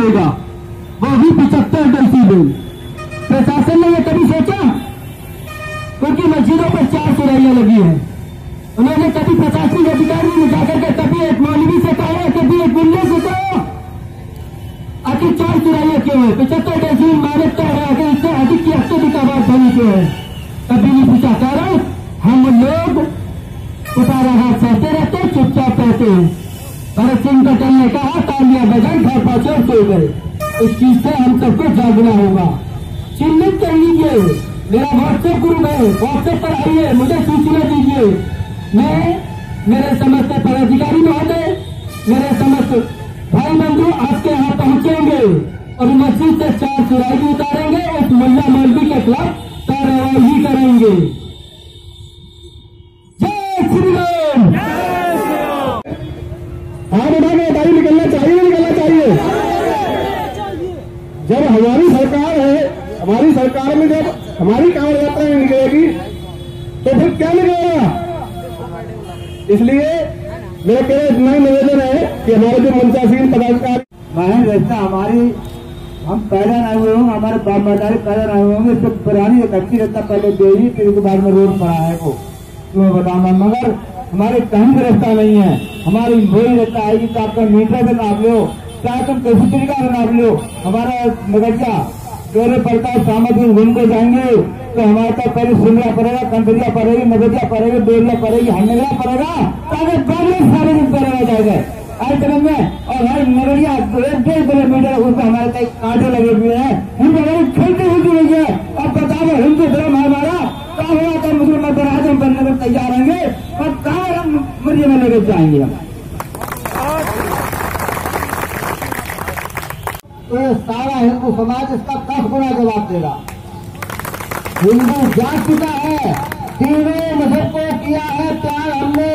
मिलेगा, वो भी 75 डेसिबल। प्रशासन ने यह कभी सोचा? क्योंकि मस्जिदों पर 4 सुराइयां लगी हैं, उन्होंने कभी प्रशासनिक अधिकारी ने जाकर के कभी एक मौलवी से कहा, कभी एक मुल्ले से कहा आखिर 4 सुराइयां क्यों है? 75 डेसिबल मानक कह रहा है, इससे अधिक की अत्यधिक आवाज ध्वनि क्यों है? कभी नहीं पूछा। कारण हम लोग उतारा हाथ सहते रहते, चुपचाप रहते हैं। भगत सिंह पटेल ने कहा, तालियां बजाई, घर पहुंचे और सो गए। इस चीज से हम सबको जागना होगा। चिन्हित कर लीजिए, मेरा व्हाट्सएप ग्रुप है, व्हाट्सएप पर आइए, मुझे सूचना दीजिए। मैं, मेरे समस्त पदाधिकारी महोदय, मेरे समस्त भाई बंधु आपके यहाँ पहुंचेंगे और मस्जिद से 4 सुराई भी उतारेंगे, उस मुल्ला मौलवी के खिलाफ कार्रवाई करेंगे। जय श्री राम। हाँ बेटा, गाड़ी निकलना चाहिए, निकलना चाहिए। जब हमारी सरकार है, हमारी सरकार में जब हमारी कांवड़ यात्रा निकलेगी तो फिर क्या निकलेगा? इसलिए मेरा इतना ही निवेदन है कि हमारे जो मंचासीन पदाधिकारी महन व्यवस्था हमारी, हम पैदा नहीं हुए होंगे, हमारे बाप दादा पैदा नहीं हुए होंगे, इससे पुरानी एक अच्छी व्यवस्था पहले देगी, फिर उसके बाद में रोड पड़ा है वो तुम्हें बताऊंगा। मगर हमारे कहीं व्यवस्था नहीं है। हमारी वही व्यवस्था आएगी तो आपका मीटर से नाप लो, चाहे तुम किसी तरीका से नाप लो। हमारा नगरिया चोरे पड़ता है, सामग्री घूम के जाएंगे तो हमारे पास पहले शिमला पड़ेगा, कंटरिया पड़ेगी, नगरिया पड़ेगी, बेरिया पड़ेगी, हंडगरा पड़ेगा, ताकि पहले सारे दिन पड़ेगा जाएगा आज तरह में। और हर नगरिया 1.5 किलोमीटर उसमें हमारे कई कांटे लगे हुए हैं, हिंदू खेलती हुई रही है। अब बताओ हिंदू धर्म हमारा क्या हुआ? तो मुसलमान बराजम बनने में तैयार होंगे और कहाँ हम मरिए में लेकर जाएंगे हम। तो ये सारा हिंदू समाज इसका 10 गुना जवाब देगा। हिंदू जाग चुका है, तीनों मजहब को किया है प्यार हमने,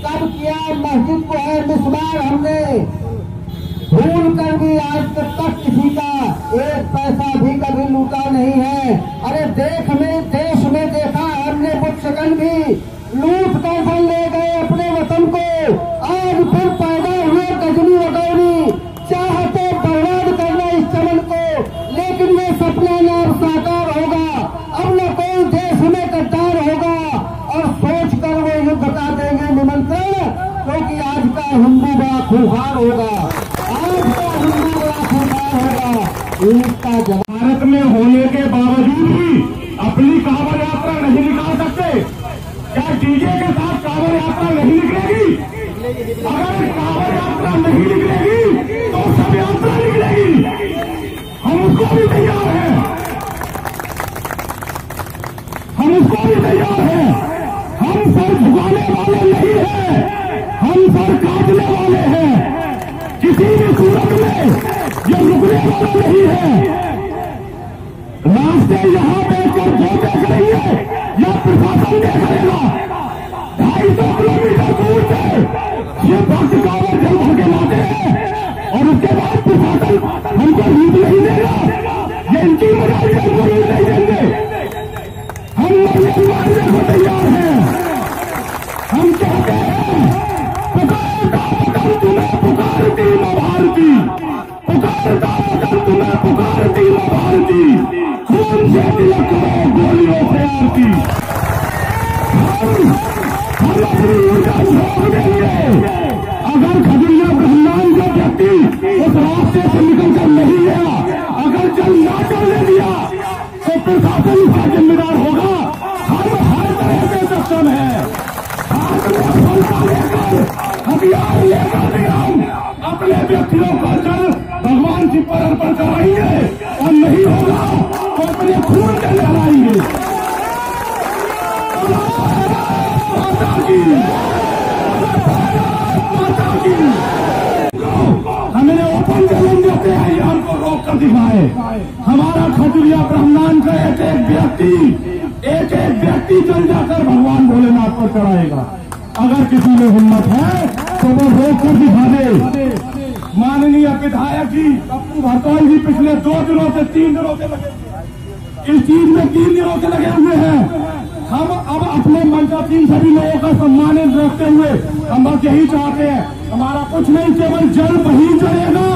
कब किया मस्जिद को है मिसबार हमने। भूल कर भी आज तक किसी का एक पैसा भी कभी लूटा नहीं है। अरे देश में देखा हमने बुटशगन भी लूट कर ले गए अपने वतन को। आज फिर पैदा हुए गजनी वगौनी, चाहते बर्बाद करना इस चमन को, लेकिन ये सपना न अब साकार होगा। अब न कोई देश में गद्दार होगा और सोच कर वो युद्ध बता देंगे निमंत्रण, क्योंकि आज का हिंदू बड़ा खूंखार होगा, आज का हिंदू बड़ा खूंखार होगा। इसका भारत में होने के बावजूद भी अपनी कांवड़ यात्रा नहीं निकाल सकते। क्या डीजे के साथ कांवड़ यात्रा नहीं निकलेगी? अगर कांवड़ यात्रा नहीं निकलेगी तो सब यात्रा निकलेगी। हम उसको भी तैयार हैं, हम उसको भी तैयार हैं। हम सर झुकाने वाले नहीं हैं, हम सर काटने वाले हैं। किसी भी सूरत में ये रुकने वाला नहीं है। रास्ते यहाँ बैठकर जो देखेंगे या प्रशासन देखेगा। 250 किलोमीटर दूर से ये भक्त कांवड़ जल भर के लाते हैं और उसके बाद प्रशासन हमको लूट नहीं देगा। ये इनकी मजाक हमको लूट नहीं देंगे। हम मरियम मारने को तैयार हैं। हम कहते हैं पुकारता मगर तुम्हें पुकारती मां भारती, पुकारता मगर तुम्हें पुकारती मां भारती। खून से तिलक करो, गोलियों से आरती। हम अपनी ऊर्जा झोंक देंगे। अगर खजुरिया ब्रह्मांड का व्यक्ति उस रास्ते से निकलकर नहीं गया, अगर जल ना चलने दिया तो प्रशासन इसका जिम्मेदार होगा। हम हर तरह से सक्षम है। हाथ में फलता लेकर, हथियार लेकर हम अपने व्यक्तियों को जल भगवान की परम पर कराएंगे और नहीं होगा तो अपने खून से लहराएंगे। हमने ओपन चैलेंज देते हैं, हमको रोक कर दिखाए। हमारा खजुरिया ब्रह्मांड का एक एक व्यक्ति चल जाकर भगवान भोलेनाथ पर चढ़ाएगा। अगर किसी में हिम्मत है तो वो रोक कर दिखा दे। माननीय विधायक जी पप्पू भरतौल जी पिछले 2 दिनों से 3 दिनों से लगे, इस चीज में 3 दिनों से लगे हुए हैं। हम अब अपने मंचासीन सभी लोगों का सम्मानित रखते हुए हम बस यही चाहते हैं, हमारा कुछ नहीं, केवल जल वही जलेगा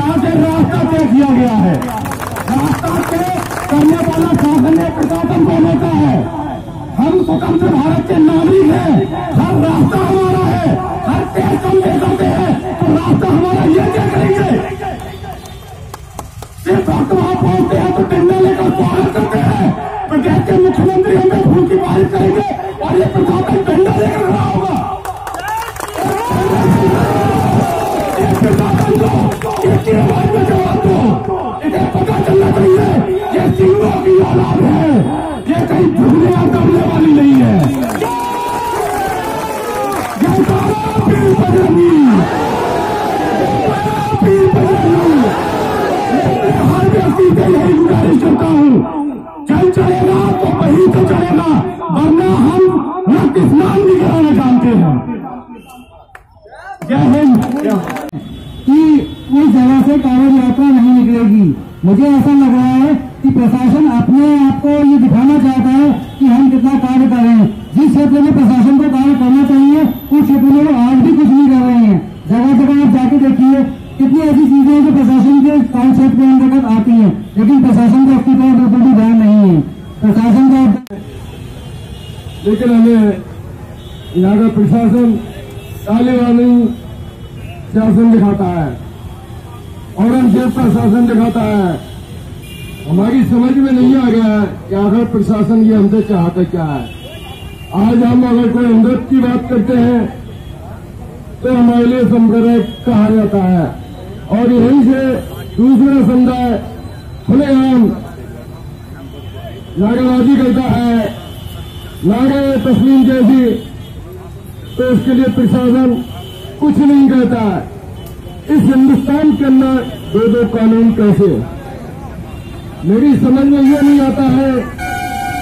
यहाँ से रास्ता तय किया गया है। रास्ता तय करने वाला शासन ने प्रशासन को होता है। हम स्वतंत्र भारत के नागरिक हैं, हर रास्ता हमारा है, हर देश हम ले सकते हैं, तो रास्ता हमारा ये क्या करेंगे? सिर्फ वक्त वहां पहुंचते हैं तो डंडा लेकर स्वागत करते हैं, प्रदेश के मुख्यमंत्री हमें फूल की बारिश करेंगे और ये प्रशासन डंडा लेकर खड़ा होगा। प्रशासन को इसकी आवाज में जवाब दो। इन्हें पता चलना चाहिए ये सिंहों की औलाद है, ये कहीं झुकने या दबने वाली नहीं है। पीर बजरंगी, पीर बजरंगी, हर व्यक्ति से यही गुजारिश करता हूँ, चल चलेगा तो वही तो चलेगा, वरना हम रक्त स्नान भी कराना जानते हैं। जय हिंद। कि उस जगह से कांवड़ यात्रा नहीं निकलेगी। मुझे ऐसा लग रहा है कि प्रशासन अपने आप को ये दिखाना चाहता है कि हम कितना कार्य कर रहे हैं। जिस क्षेत्र में प्रशासन को कार्य करना चाहिए उस क्षेत्र में वो आज भी कुछ नहीं कर रहे हैं। जगह जगह आप जाके देखिए कितनी ऐसी चीजें हैं जो प्रशासन के कार्य क्षेत्र के अंतर्गत आती हैं, लेकिन प्रशासन को उसकी तरफ बिल्कुल भी ध्यान नहीं है। प्रशासन का लेकिन हमें यहाँ का प्रशासन तालिबानी शासन दिखाता है, औरंगजेब का शासन दिखाता है। हमारी समझ में नहीं आ गया है कि आखिर प्रशासन ये हमसे चाहता क्या है। आज हम अगर कोई अमृत की बात करते हैं तो हमारे लिए संप्रदाय कहा जाता है, और यहीं से दूसरा समुदाय खुलेआम नारेबाजी करता है, नारे तस्लीम जैसी, तो उसके लिए प्रशासन कुछ नहीं कहता है। इस हिंदुस्तान के अंदर दो कानून कैसे? मेरी समझ में ये नहीं आता है।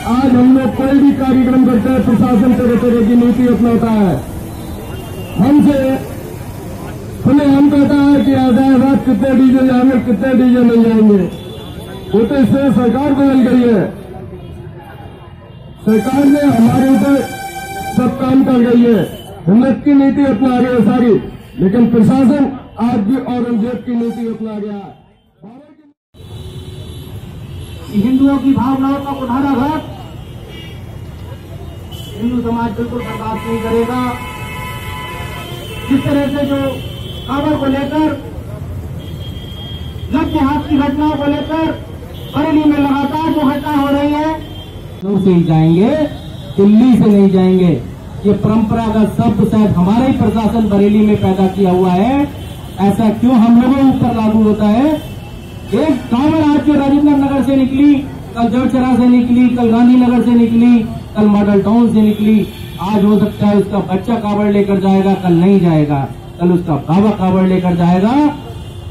आज हम लोग कोई भी कार्यक्रम करते हैं, प्रशासन तरह तरह की नीति अपनाता है, हमसे खुले हम कहता है कि आजाद कितने डीजे जाएंगे, कितने डीजे नहीं जाएंगे। वो तो इससे सरकार बदल गई है, सरकार ने हमारे ऊपर सब काम कर गई है, हिम्मत की नीति अपना रही है सारी, लेकिन प्रशासन आज भी औरंगजेब की नीति अपना गया है। हिंदुओं की भावनाओं का कुठाराघात हिंदू समाज बिल्कुल बर्दाश्त नहीं करेगा। जिस तरह से जो खबर को लेकर, जब हाथ की घटनाओं को लेकर बरेली में लगातार जो घटना हो रही है, तो से ही जाएंगे, दिल्ली से नहीं जाएंगे। ये परंपरागत शब्द शायद हमारा ही प्रशासन बरेली में पैदा किया हुआ है। ऐसा क्यों हम लोगों ऊपर लागू होता है? एक कांवड़ आज जो राजेंद्र नगर से निकली, कल जड़चरा से निकली, कल गांधीनगर से निकली, कल मॉडल टाउन से निकली। आज हो सकता है उसका बच्चा कांवड़ लेकर जाएगा, कल नहीं जाएगा, कल उसका बाबा कांवड़ लेकर जाएगा।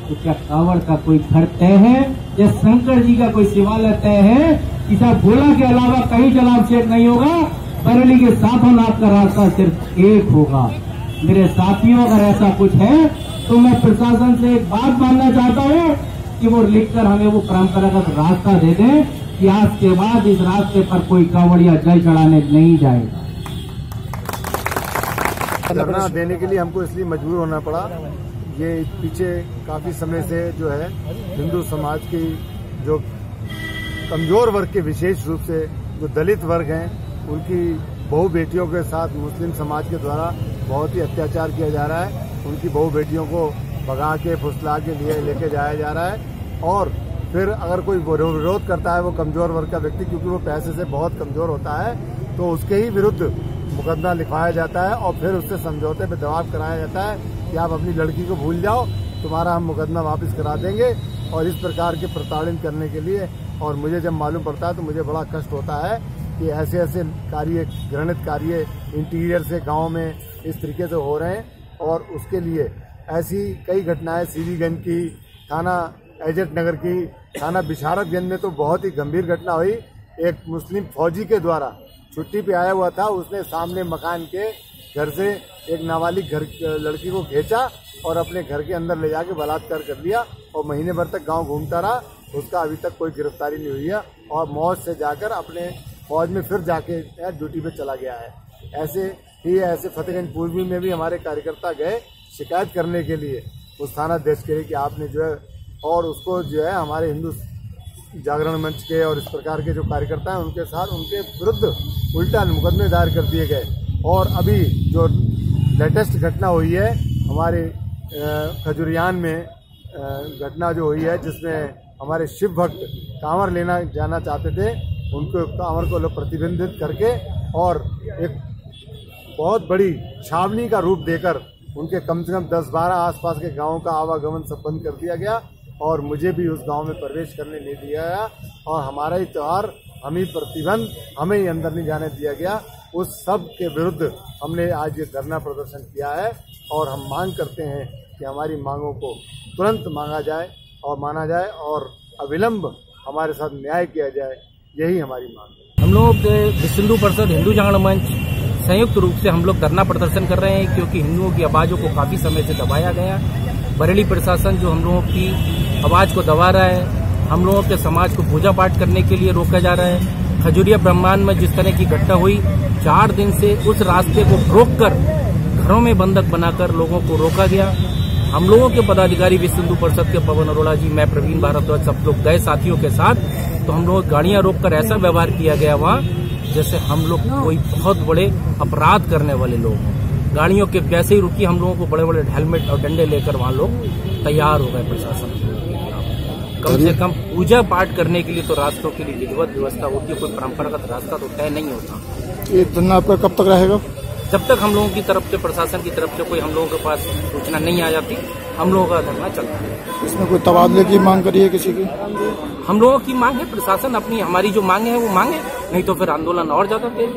तो क्या कांवड़ का कोई घर तय है या शंकर जी का कोई शिवालय तय है कि साहब भोला के अलावा कहीं जलाभ चेक नहीं होगा? बरेली के साथों-नाथ का रास्ता सिर्फ एक होगा। मेरे साथियों, अगर ऐसा कुछ है तो मैं प्रशासन से एक बात मानना चाहता हूँ कि वो लिखकर हमें वो परंपरागत रास्ता दे दें कि आज के बाद इस रास्ते पर कोई कांवड़िया जल चढ़ाने नहीं जाएगा। धरना देने के लिए हमको इसलिए मजबूर होना पड़ा। ये पीछे काफी समय से जो है हिंदू समाज की जो कमजोर वर्ग के, विशेष रूप से जो दलित वर्ग हैं, उनकी बहु बेटियों के साथ मुस्लिम समाज के द्वारा बहुत ही अत्याचार किया जा रहा है। उनकी बहु बेटियों को भगा के, फुसला के लिए लेके जाया जा रहा है, और फिर अगर कोई विरोध करता है वो कमजोर वर्ग का व्यक्ति, क्योंकि वो पैसे से बहुत कमजोर होता है, तो उसके ही विरुद्ध मुकदमा लिखवाया जाता है और फिर उससे समझौते पे दबाव कराया जाता है कि आप अपनी लड़की को भूल जाओ, तुम्हारा हम मुकदमा वापस करा देंगे। और इस प्रकार के प्रताड़ित करने के लिए, और मुझे जब मालूम पड़ता है तो मुझे बड़ा कष्ट होता है कि ऐसे ऐसे कार्य, घृणित कार्य इंटीरियर से गाँव में इस तरीके से हो रहे हैं। और उसके लिए ऐसी कई घटनाएं सीरीगंज की, थाना एजेंट नगर की, थाना बिशारतगंज में तो बहुत ही गंभीर घटना हुई। एक मुस्लिम फौजी के द्वारा छुट्टी पे आया हुआ था, उसने सामने मकान के घर से एक नाबालिग लड़की को खींचा और अपने घर के अंदर ले जाके बलात्कार कर लिया, और महीने भर तक गांव घूमता रहा। उसका अभी तक कोई गिरफ्तारी नहीं हुई है, और मौत से जाकर अपने फौज में फिर जाके ड्यूटी पे चला गया है। ऐसे फतेहगंज पूर्वी में भी हमारे कार्यकर्ता गए शिकायत करने के लिए उस थानाध्यक्ष के लिए कि आपने जो है और उसको जो है हमारे हिंदू जागरण मंच के और इस प्रकार के जो कार्यकर्ता हैं उनके साथ उनके विरुद्ध उल्टा मुकदमे दायर कर दिए गए। और अभी जो लेटेस्ट घटना हुई है हमारे खजुरियान में घटना जो हुई है, जिसमें हमारे शिव भक्त कांवर लेना जाना चाहते थे, उनको कांवर को लोग प्रतिबंधित करके और एक बहुत बड़ी छावनी का रूप देकर उनके कम से कम 10-12 आसपास के गांवों का आवागमन सब बंद कर दिया गया और मुझे भी उस गांव में प्रवेश करने नहीं दिया गया और हमारा ही त्यौहार, हम ही प्रतिबंध, हमें ही अंदर नहीं जाने दिया गया। उस सब के विरुद्ध हमने आज ये धरना प्रदर्शन किया है और हम मांग करते हैं कि हमारी मांगों को तुरंत मांगा जाए और माना जाए और अविलंब हमारे साथ न्याय किया जाए, यही हमारी मांग है। हम लोग विश्व हिंदू परिषद हिंदू जागरण मंच संयुक्त रूप से हम लोग धरना प्रदर्शन कर रहे हैं, क्योंकि हिंदुओं की आवाज़ों को काफी समय से दबाया गया। बरेली प्रशासन जो हम लोगों की आवाज को दबा रहा है, हम लोगों के समाज को पूजा पाठ करने के लिए रोका जा रहा है। खजुरिया ब्रह्मांड में जिस तरह की घटना हुई, 4 दिन से उस रास्ते को रोककर घरों में बंधक बनाकर लोगों को रोका गया। हम लोगों के पदाधिकारी विश्व हिंदू परिषद के पवन अरोड़ा जी, मैं प्रवीण भारद्वाज, सब लोग गए साथियों के साथ, तो हम लोग गाड़ियां रोककर ऐसा व्यवहार किया गया वहाँ जैसे हम लोग कोई बहुत बड़े अपराध करने वाले लोग हैं। गाड़ियों के जैसे ही रुकी, हम लोगों को बड़े बड़े हेलमेट और डंडे लेकर वहाँ लोग तैयार हो गए प्रशासन। कम से कम पूजा पाठ करने के लिए तो रास्तों के लिए विधिवत व्यवस्था होती है, कोई परंपरागत रास्ता तो तय नहीं होता। ये धरना आपका कब तक रहेगा? जब तक हम लोगों की तरफ से, प्रशासन की तरफ से कोई हम लोगों के पास सूचना नहीं आ जाती, हम लोगों का धरना चलता है। इसमें कोई तबादले की मांग करी है किसी की? हम लोगों की मांग है, प्रशासन अपनी, हमारी जो मांग है वो मांगे, नहीं तो फिर आंदोलन और ज्यादा तेज।